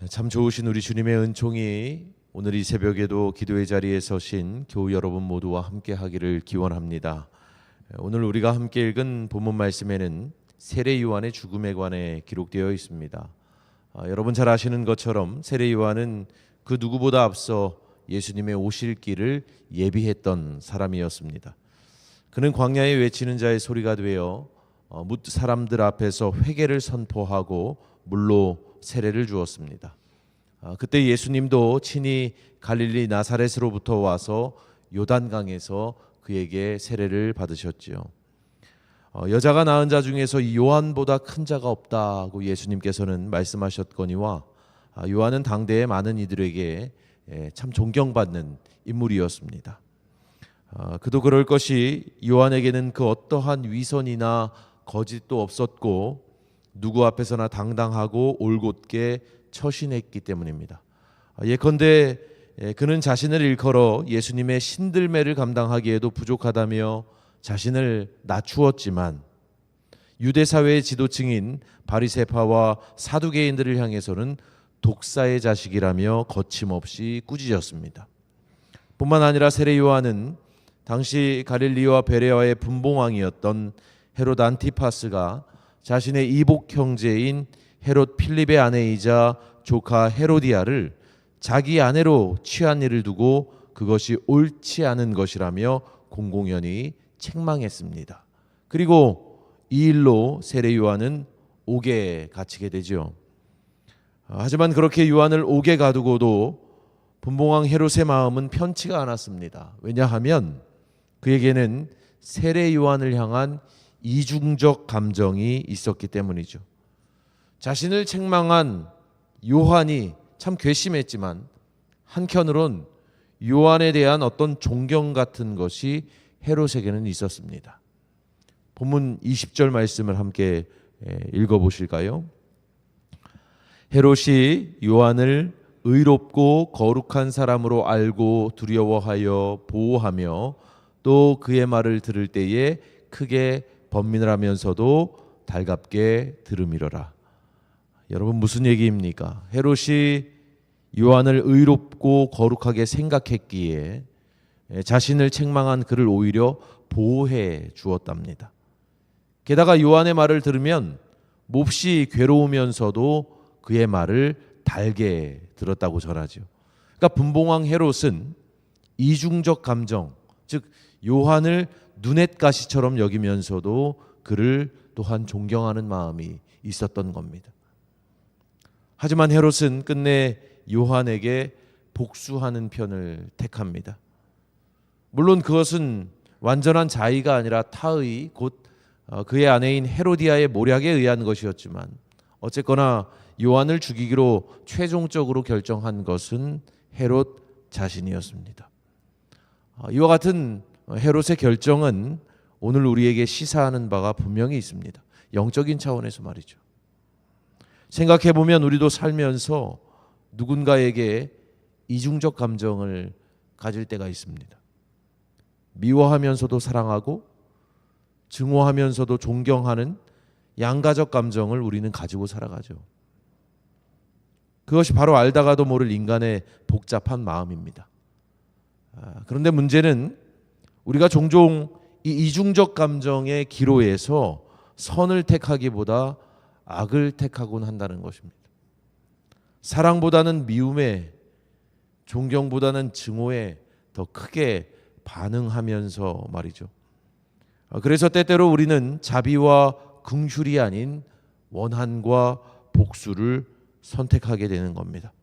참 좋으신 우리 주님의 은총이 오늘 이 새벽에도 기도의 자리에 서신 교우 여러분 모두와 함께 하기를 기원합니다. 오늘 우리가 함께 읽은 본문 말씀에는 세례 요한의 죽음에 관해 기록되어 있습니다. 여러분 잘 아시는 것처럼 세례 요한은 그 누구보다 앞서 예수님의 오실 길을 예비했던 사람이었습니다. 그는 광야에 외치는 자의 소리가 되어 사람들 앞에서 회개를 선포하고 물로 세례를 주었습니다. 그때 예수님도 친히 갈릴리 나사렛으로부터 와서 요단강에서 그에게 세례를 받으셨지요. 여자가 낳은 자 중에서 이 요한보다 큰 자가 없다고 예수님께서는 말씀하셨거니와 요한은 당대의 많은 이들에게 참 존경받는 인물이었습니다. 그도 그럴 것이 요한에게는 그 어떠한 위선이나 거짓도 없었고 누구 앞에서나 당당하고 올곧게 처신했기 때문입니다. 예컨대 그는 자신을 일컬어 예수님의 신들매를 감당하기에도 부족하다며 자신을 낮추었지만 유대 사회의 지도층인 바리새파와 사두개인들을 향해서는 독사의 자식이라며 거침없이 꾸짖었습니다. 뿐만 아니라 세례 요한은 당시 갈릴리와 베레아의 분봉왕이었던 헤롯 안티파스가 자신의 이복 형제인 헤롯 필립의 아내이자 조카 헤로디아를 자기 아내로 취한 일을 두고 그것이 옳지 않은 것이라며 공공연히 책망했습니다. 그리고 이 일로 세례 요한은 옥에 갇히게 되죠. 하지만 그렇게 요한을 옥에 가두고도 분봉왕 헤롯의 마음은 편치가 않았습니다. 왜냐하면 그에게는 세례 요한을 향한 이중적 감정이 있었기 때문이죠. 자신을 책망한 요한이 참 괘씸했지만 한편으론 요한에 대한 어떤 존경 같은 것이 헤롯에게는 있었습니다. 본문 20절 말씀을 함께 읽어보실까요? 헤롯이 요한을 의롭고 거룩한 사람으로 알고 두려워하여 보호하며 또 그의 말을 들을 때에 크게 번민을 하면서도 달갑게 들음이러라. 여러분 무슨 얘기입니까? 헤롯이 요한을 의롭고 거룩하게 생각했기에 자신을 책망한 그를 오히려 보호해 주었답니다. 게다가 요한의 말을 들으면 몹시 괴로우면서도 그의 말을 달게 들었다고 전하죠. 그러니까 분봉왕 헤롯은 이중적 감정, 즉 요한을 눈엣가시처럼 여기면서도 그를 또한 존경하는 마음이 있었던 겁니다. 하지만 헤롯은 끝내 요한에게 복수하는 편을 택합니다. 물론 그것은 완전한 자의가 아니라 타의, 곧 그의 아내인 헤로디아의 모략에 의한 것이었지만 어쨌거나 요한을 죽이기로 최종적으로 결정한 것은 헤롯 자신이었습니다. 이와 같은 헤롯의 결정은 오늘 우리에게 시사하는 바가 분명히 있습니다. 영적인 차원에서 말이죠. 생각해보면 우리도 살면서 누군가에게 이중적 감정을 가질 때가 있습니다. 미워하면서도 사랑하고 증오하면서도 존경하는 양가적 감정을 우리는 가지고 살아가죠. 그것이 바로 알다가도 모를 인간의 복잡한 마음입니다. 그런데 문제는 우리가 종종 이 이중적 감정의 기로에서 선을 택하기보다 악을 택하곤 한다는 것입니다. 사랑보다는 미움에, 존경보다는 증오에 더 크게 반응하면서 말이죠. 그래서 때때로 우리는 자비와 긍휼이 아닌 원한과 복수를 선택하게 되는 겁니다.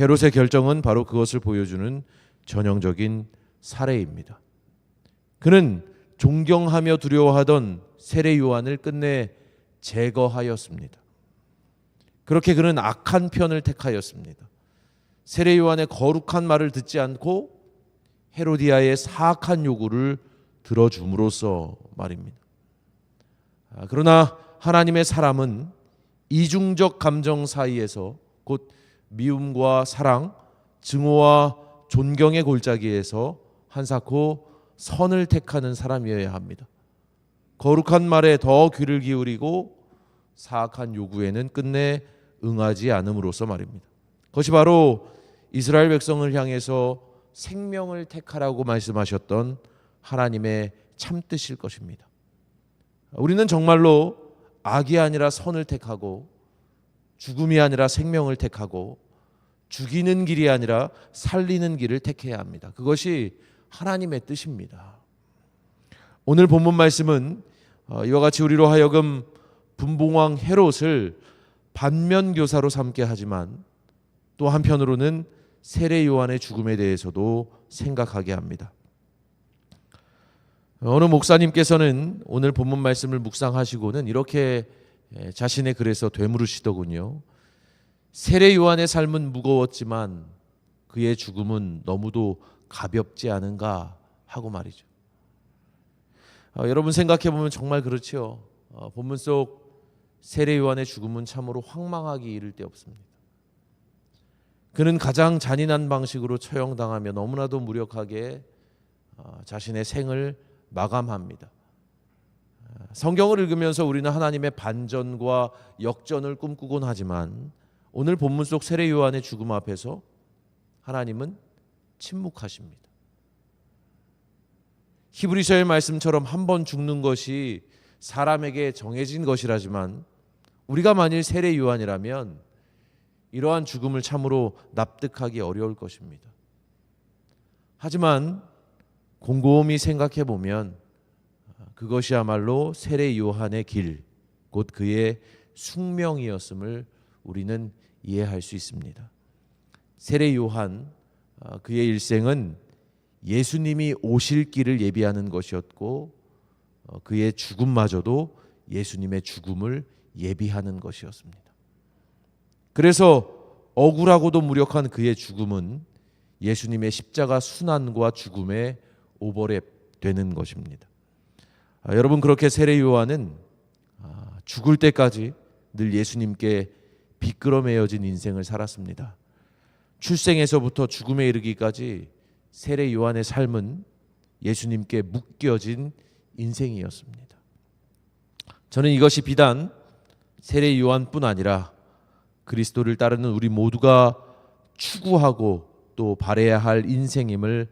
헤롯의 결정은 바로 그것을 보여주는 전형적인 사례입니다. 그는 존경하며 두려워하던 세례 요한을 끝내 제거하였습니다. 그렇게 그는 악한 편을 택하였습니다. 세례 요한의 거룩한 말을 듣지 않고 헤로디아의 사악한 요구를 들어줌으로써 말입니다. 그러나 하나님의 사람은 이중적 감정 사이에서 곧 미움과 사랑, 증오와 존경의 골짜기에서 한사코 선을 택하는 사람이어야 합니다. 거룩한 말에 더 귀를 기울이고 사악한 요구에는 끝내 응하지 않음으로써 말입니다. 그것이 바로 이스라엘 백성을 향해서 생명을 택하라고 말씀하셨던 하나님의 참뜻일 것입니다. 우리는 정말로 악이 아니라 선을 택하고 죽음이 아니라 생명을 택하고 죽이는 길이 아니라 살리는 길을 택해야 합니다. 그것이 하나님의 뜻입니다. 오늘 본문 말씀은 이와 같이 우리로 하여금 분봉왕 헤롯을 반면교사로 삼게 하지만 또 한편으로는 세례 요한의 죽음에 대해서도 생각하게 합니다. 어느 목사님께서는 오늘 본문 말씀을 묵상하시고는 이렇게 자신의 글에서 되물으시더군요. 세례 요한의 삶은 무거웠지만 그의 죽음은 너무도 가볍지 않은가 하고 말이죠. 여러분 생각해 보면 정말 그렇죠. 본문 속 세례 요한의 죽음은 참으로 황망하기 이를 데 없습니다. 그는 가장 잔인한 방식으로 처형당하며 너무나도 무력하게 자신의 생을 마감합니다. 성경을 읽으면서 우리는 하나님의 반전과 역전을 꿈꾸곤 하지만 오늘 본문 속 세례 요한의 죽음 앞에서 하나님은 침묵하십니다. 히브리서의 말씀처럼 한 번 죽는 것이 사람에게 정해진 것이라지만 우리가 만일 세례 요한이라면 이러한 죽음을 참으로 납득하기 어려울 것입니다. 하지만 곰곰이 생각해 보면 그것이야말로 세례 요한의 길, 곧 그의 숙명이었음을 우리는 이해할 수 있습니다. 세례 요한, 그의 일생은 예수님이 오실 길을 예비하는 것이었고 그의 죽음마저도 예수님의 죽음을 예비하는 것이었습니다. 그래서 억울하고도 무력한 그의 죽음은 예수님의 십자가 순환과 죽음의 오버랩 되는 것입니다. 여러분 그렇게 세례 요한은 죽을 때까지 늘 예수님께 비끄러매어진 인생을 살았습니다. 출생에서부터 죽음에 이르기까지 세례 요한의 삶은 예수님께 묶여진 인생이었습니다. 저는 이것이 비단 세례 요한뿐 아니라 그리스도를 따르는 우리 모두가 추구하고 또 바라야 할 인생임을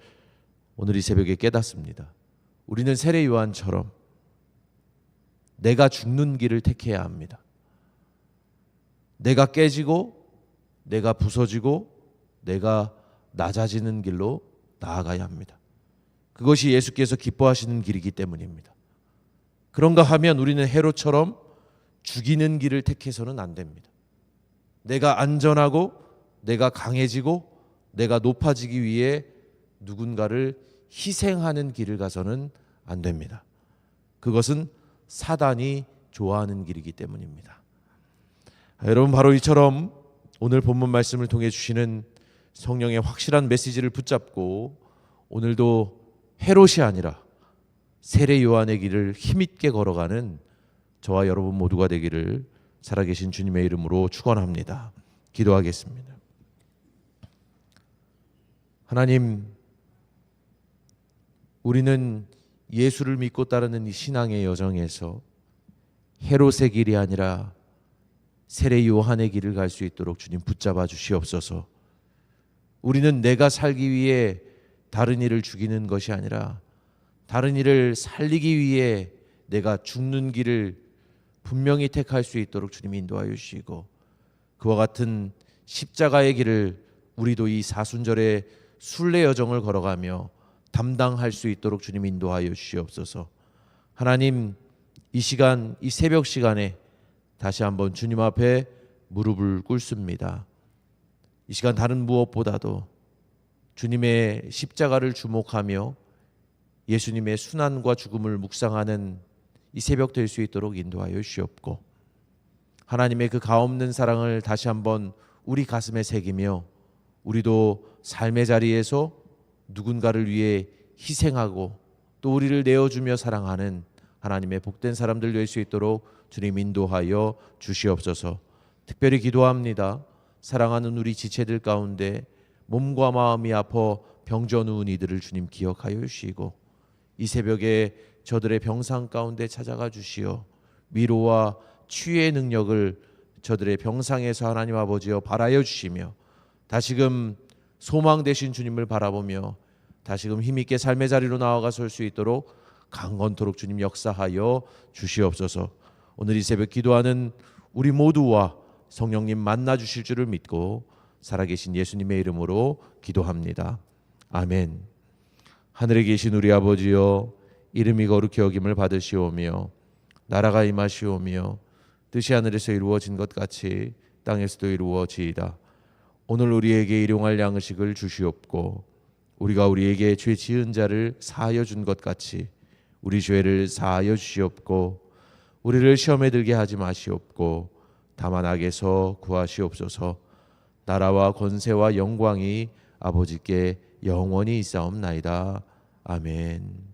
오늘 이 새벽에 깨닫습니다. 우리는 세례 요한처럼 내가 죽는 길을 택해야 합니다. 내가 깨지고 내가 부서지고 내가 낮아지는 길로 나아가야 합니다. 그것이 예수께서 기뻐하시는 길이기 때문입니다. 그런가 하면 우리는 헤롯처럼 죽이는 길을 택해서는 안 됩니다. 내가 안전하고 내가 강해지고 내가 높아지기 위해 누군가를 희생하는 길을 가서는 안 됩니다. 그것은 사단이 좋아하는 길이기 때문입니다. 여러분 바로 이처럼 오늘 본문 말씀을 통해 주시는 성령의 확실한 메시지를 붙잡고 오늘도 헤롯이 아니라 세례 요한의 길을 힘있게 걸어가는 저와 여러분 모두가 되기를 살아계신 주님의 이름으로 축원합니다. 기도하겠습니다. 하나님, 우리는 예수를 믿고 따르는 이 신앙의 여정에서 헤롯의 길이 아니라 세례 요한의 길을 갈 수 있도록 주님 붙잡아 주시옵소서. 우리는 내가 살기 위해 다른 이를 죽이는 것이 아니라 다른 이를 살리기 위해 내가 죽는 길을 분명히 택할 수 있도록 주님 인도하여 주시고 그와 같은 십자가의 길을 우리도 이 사순절의 순례 여정을 걸어가며 담당할 수 있도록 주님 인도하여 주시옵소서. 하나님, 이 시간, 이 새벽 시간에 다시 한번 주님 앞에 무릎을 꿇습니다. 이 시간 다른 무엇보다도 주님의 십자가를 주목하며 예수님의 순환과 죽음을 묵상하는 이 새벽 될 수 있도록 인도하여 주시옵고 하나님의 그 가없는 사랑을 다시 한번 우리 가슴에 새기며 우리도 삶의 자리에서 누군가를 위해 희생하고 또 우리를 내어주며 사랑하는 하나님의 복된 사람들 될 수 있도록 주님 인도하여 주시옵소서. 특별히 기도합니다. 사랑하는 우리 지체들 가운데 몸과 마음이 아파 병져 누운 이들을 주님 기억하여 주시고 이 새벽에 저들의 병상 가운데 찾아가 주시어 위로와 치유의 능력을 저들의 병상에서 하나님 아버지여 발하여 주시며 다시금 소망 되신 주님을 바라보며 다시금 힘있게 삶의 자리로 나아가 설 수 있도록 강건토록 주님 역사하여 주시옵소서. 오늘 이 새벽 기도하는 우리 모두와 성령님 만나 주실 줄을 믿고 살아계신 예수님의 이름으로 기도합니다. 아멘. 하늘에 계신 우리 아버지여, 이름이 거룩히 여김을 받으시오며 나라가 임하시오며 뜻이 하늘에서 이루어진 것 같이 땅에서도 이루어지이다. 오늘 우리에게 일용할 양식을 주시옵고 우리가 우리에게 죄 지은 자를 사하여 준 것 같이 우리 죄를 사하여 주시옵고 우리를 시험에 들게 하지 마시옵고 다만 악에서 구하시옵소서. 나라와 권세와 영광이 아버지께 영원히 있사옵나이다. 아멘.